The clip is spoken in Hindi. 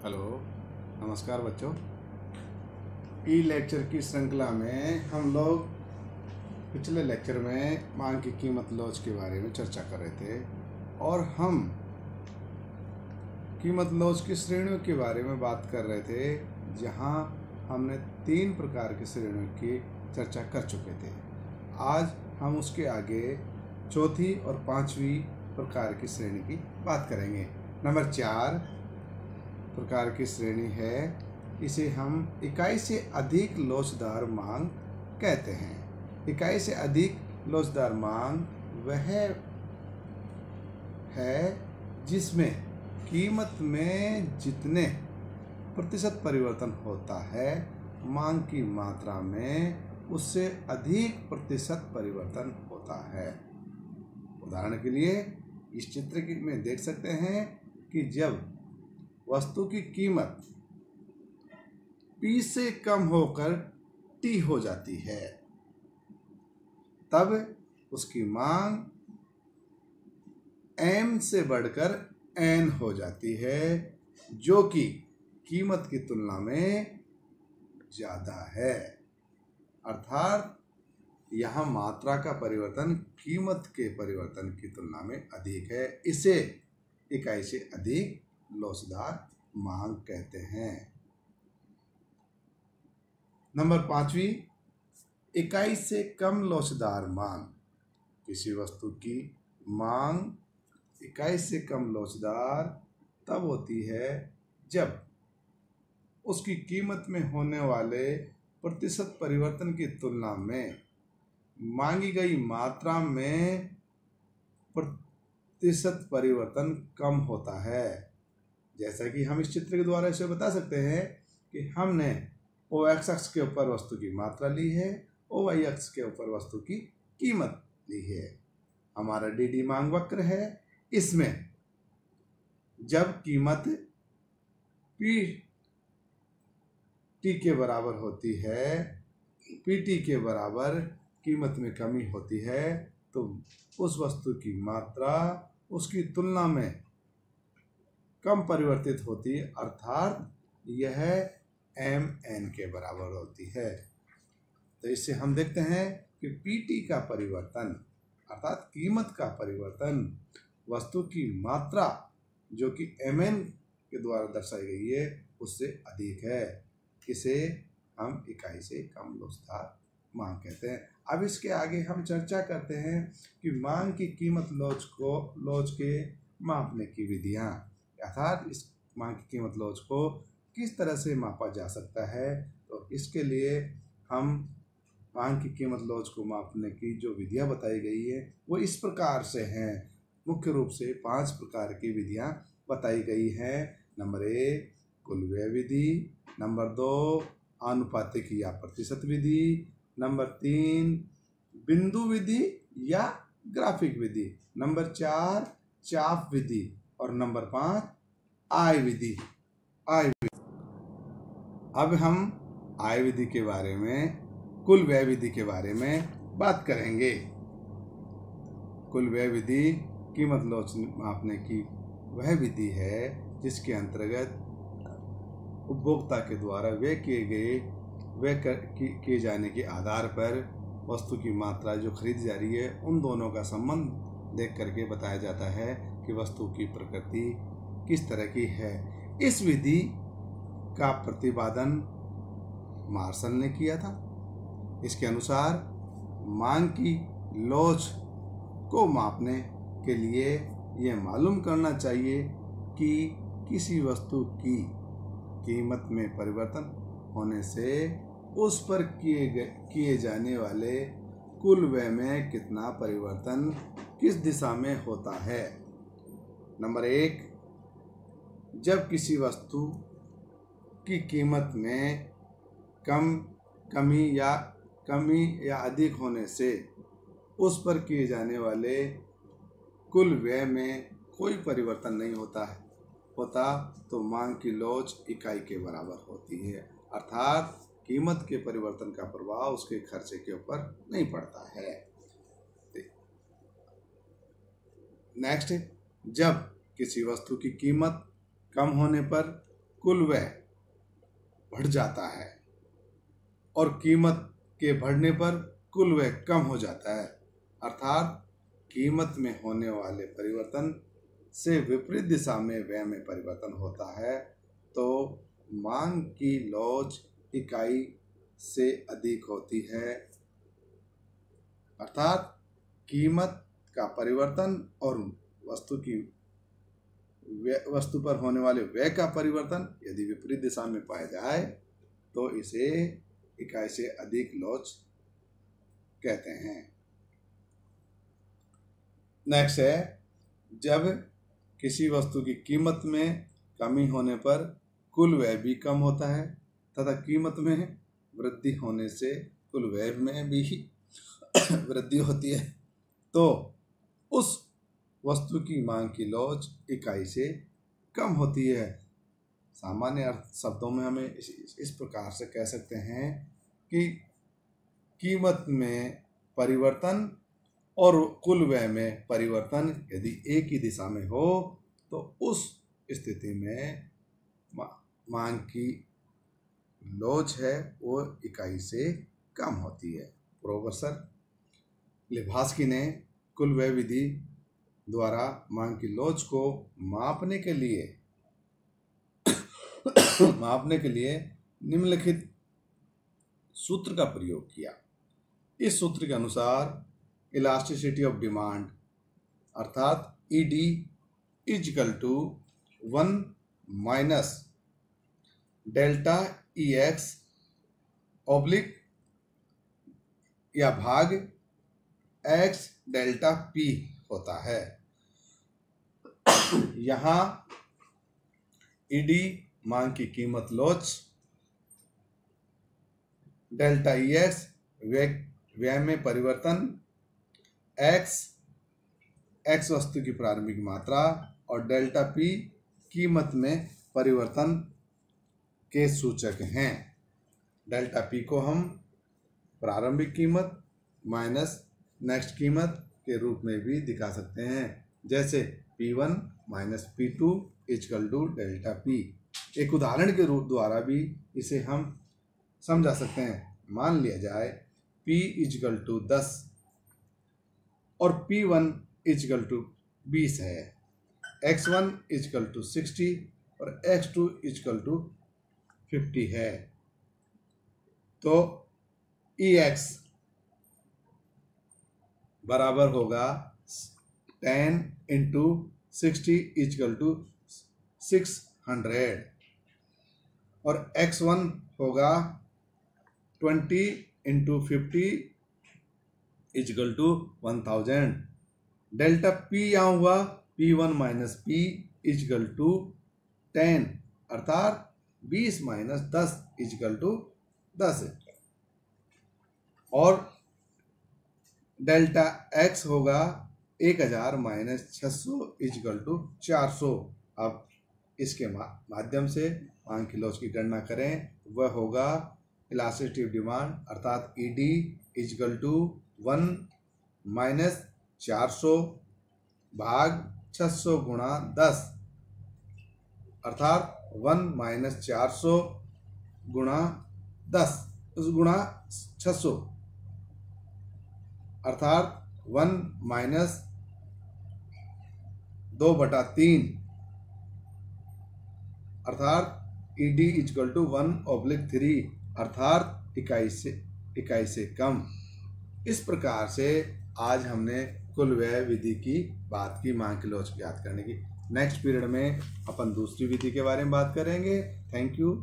हेलो, नमस्कार बच्चों। ई लेक्चर की श्रृंखला में हम लोग पिछले लेक्चर में मांग की कीमत लॉज के बारे में चर्चा कर रहे थे और हम कीमत लॉज की श्रेणियों के बारे में बात कर रहे थे, जहां हमने 3 प्रकार की श्रेणियों की चर्चा कर चुके थे। आज हम उसके आगे चौथी और 5वीं प्रकार की श्रेणी की बात करेंगे। नंबर 4 प्रकार की श्रेणी है, इसे हम इकाई से अधिक लोचदार मांग कहते हैं। इकाई से अधिक लोचदार मांग वह है जिसमें कीमत में जितने प्रतिशत परिवर्तन होता है, मांग की मात्रा में उससे अधिक प्रतिशत परिवर्तन होता है। उदाहरण के लिए इस चित्र में देख सकते हैं कि जब वस्तु की कीमत P से कम होकर T हो जाती है, तब उसकी मांग M से बढ़कर N हो जाती है, जो कि कीमत की तुलना में ज़्यादा है। अर्थात यहाँ मात्रा का परिवर्तन कीमत के परिवर्तन की तुलना में अधिक है। इसे इकाई से अधिक लोचदार मांग कहते हैं। नंबर 5वीं, इकाई से कम लोचदार मांग। किसी वस्तु की मांग इकाई से कम लोचदार तब होती है जब उसकी कीमत में होने वाले प्रतिशत परिवर्तन की तुलना में मांगी गई मात्रा में प्रतिशत परिवर्तन कम होता है। जैसा कि हम इस चित्र के द्वारा इसे बता सकते हैं कि हमने OX अक्ष के ऊपर वस्तु की मात्रा ली है, OY अक्ष के ऊपर वस्तु की कीमत ली है। हमारा DD मांग वक्र है। इसमें जब कीमत PT के बराबर होती है, PT के बराबर कीमत में कमी होती है, तो उस वस्तु की मात्रा उसकी तुलना में कम परिवर्तित होती है, अर्थात यह MN के बराबर होती है। तो इससे हम देखते हैं कि PT का परिवर्तन अर्थात कीमत का परिवर्तन वस्तु की मात्रा जो कि MN के द्वारा दर्शाई गई है उससे अधिक है। इसे हम इकाई से कम लोचदार मांग कहते हैं। अब इसके आगे हम चर्चा करते हैं कि मांग की कीमत लॉज के मापने की विधियां, अर्थात इस मांग की कीमत लॉज को किस तरह से मापा जा सकता है। तो इसके लिए हम मांग की कीमत लॉज को मापने की जो विधियां बताई गई है वो इस प्रकार से हैं। मुख्य रूप से 5 प्रकार की विधियां बताई गई हैं। नंबर 1 कुल व्यय विधि, नंबर 2 आनुपातिक या प्रतिशत विधि, नंबर 3 बिंदु विधि या ग्राफिक विधि, नंबर 4 चाप विधि और नंबर 5 आय विधि। अब हम आय विधि के बारे में, कुल व्यय विधि के बारे में बात करेंगे। कुल व्यय विधि कीमत लॉज मापने की वह विधि है जिसके अंतर्गत उपभोक्ता के द्वारा व्यय किए जाने के आधार पर वस्तु की मात्रा जो खरीदी जा रही है उन दोनों का संबंध देख करके बताया जाता है कि वस्तु की प्रकृति किस तरह की है। इस विधि का प्रतिपादन मार्शल ने किया था। इसके अनुसार मांग की लॉज को मापने के लिए यह मालूम करना चाहिए कि किसी वस्तु की कीमत में परिवर्तन होने से उस पर किए जाने वाले कुल व्यय में कितना परिवर्तन किस दिशा में होता है। नंबर 1, जब किसी वस्तु की कीमत में कमी या अधिक होने से उस पर किए जाने वाले कुल व्यय में कोई परिवर्तन नहीं होता तो मांग की लॉज इकाई के बराबर होती है, अर्थात कीमत के परिवर्तन का प्रभाव उसके खर्चे के ऊपर नहीं पड़ता है। नेक्स्ट, जब किसी वस्तु की कीमत कम होने पर कुल व्यय बढ़ जाता है और कीमत के बढ़ने पर कुल व्यय कम हो जाता है, अर्थात कीमत में होने वाले परिवर्तन से विपरीत दिशा में व्यय में परिवर्तन होता है, तो मांग की लॉज इकाई से अधिक होती है। अर्थात कीमत का परिवर्तन और वस्तु पर होने वाले व्यय का परिवर्तन यदि विपरीत दिशा में पाया जाए तो इसे इकाई से अधिक लॉज कहते हैं। नेक्स्ट है, जब किसी वस्तु की कीमत में कमी होने पर कुल व्यय भी कम होता है तथा कीमत में वृद्धि होने से कुल व्यय में भी वृद्धि होती है, तो उस वस्तु की मांग की लॉज इकाई से कम होती है। सामान्य अर्थ शब्दों में हमें इस प्रकार से कह सकते हैं कि कीमत में परिवर्तन और कुल व्यय में परिवर्तन यदि एक ही दिशा में हो तो उस स्थिति में मांग की लॉज है वो इकाई से कम होती है। प्रोफेसर लिबास्की ने कुल व्यय विधि द्वारा मांग की लॉज को मापने के लिए निम्नलिखित सूत्र का प्रयोग किया। इस सूत्र के अनुसार इलास्टिसिटी ऑफ डिमांड अर्थात ED equal to 1 minus delta EX oblique या भाग X डेल्टा P होता है। यहाँ ईडी मांग की कीमत लॉज, डेल्टा EX व्यय में परिवर्तन, X वस्तु की प्रारंभिक मात्रा और डेल्टा P कीमत में परिवर्तन के सूचक हैं। डेल्टा P को हम प्रारंभिक कीमत माइनस नेक्स्ट कीमत के रूप में भी दिखा सकते हैं, जैसे P1 minus P2 equal to delta P। एक उदाहरण के रूप द्वारा भी इसे हम समझा सकते हैं। मान लिया जाए P इक्वल टू 10 और P1 इक्वल टू 20 है, X1 इक्वल टू 60 और X2 इक्वल टू 50 है, तो EX बराबर होगा 10 इंटू 60 इक्वल टू 600 और X1 होगा 20 into 50 equal to 1000। Delta P यहाँ हुआ P1 minus P equal to 10 अर्थात 20 माइनस 10 इक्वल टू 10 और डेल्टा X होगा 1000 माइनस 600 इक्वल टू 400। अब इसके माध्यम से मांग की लॉज की गणना करें, वह होगा इलास्टिसिटी ऑफ डिमांड अर्थात ईडी इक्वल टू 1 माइनस 400 भाग 600 गुणा 10 अर्थात 1 माइनस 400 गुणा 10 गुणा 600 अर्थात 1 माइनस 2/3 अर्थात ईडी इक्वल टू 1/3 अर्थात इकाई से कम। इस प्रकार से आज हमने कुल व्यय विधि की बात की मांग की लॉज ज्ञात करने की। नेक्स्ट पीरियड में अपन दूसरी विधि के बारे में बात करेंगे। Thank you.